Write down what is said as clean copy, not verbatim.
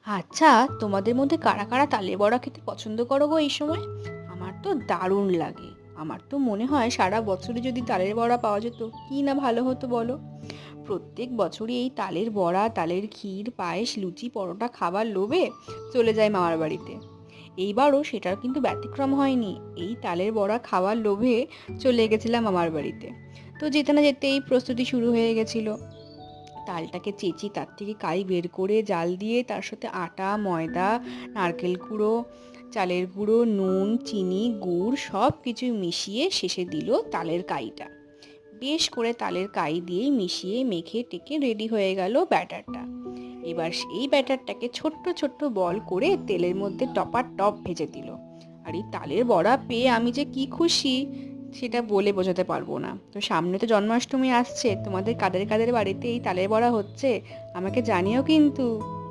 আচ্ছা, তোমাদের মধ্যে কারা কারা তালের বড়া খেতে পছন্দ করো গো এই সময়? আমার তো দারুণ লাগে। আমার তো মনে হয় সারা বছরে যদি তালের বড়া পাওয়া যেত কি না ভালো হতো বলো। প্রত্যেক বছরই এই তালের বড়া, তালের ক্ষীর, পায়েস, লুচি, পরোটা খাবার লোভে চলে যায় মামার বাড়িতে। এইবারও সেটার কিন্তু ব্যতিক্রম হয়নি। এই তালের বড়া খাওয়ার লোভে চলে গেছিলাম মামার বাড়িতে। তো যেতে না যেতেই প্রস্তুতি শুরু হয়ে গেছিল। তালটাকে চেঁচি তার থেকে কাই বের করে জাল দিয়ে তার সাথে আটা, ময়দা, নারকেল কুড়ো, চালের গুঁড়ো, নুন, চিনি, গুড় সব কিছু মিশিয়ে শেষে দিল তালের কাইটা। বেশ করে তালের কাই দিয়ে মিশিয়ে মেখে টেকে রেডি হয়ে গেল ব্যাটারটা। এবার এই ব্যাটারটাকে ছোট্ট ছোট্ট বল করে তেলের মধ্যে টপাটপ ভেজে দিল। আর এই তালের বড়া পেয়ে আমি যে কি খুশি সেটা বলে বোঝাতে পারবো না। তো সামনে তো জন্মাষ্টমী আসছে, তোমাদের কাদের কাদের বাড়িতে এই তালের বড়া হচ্ছে আমাকে জানিও কিন্তু।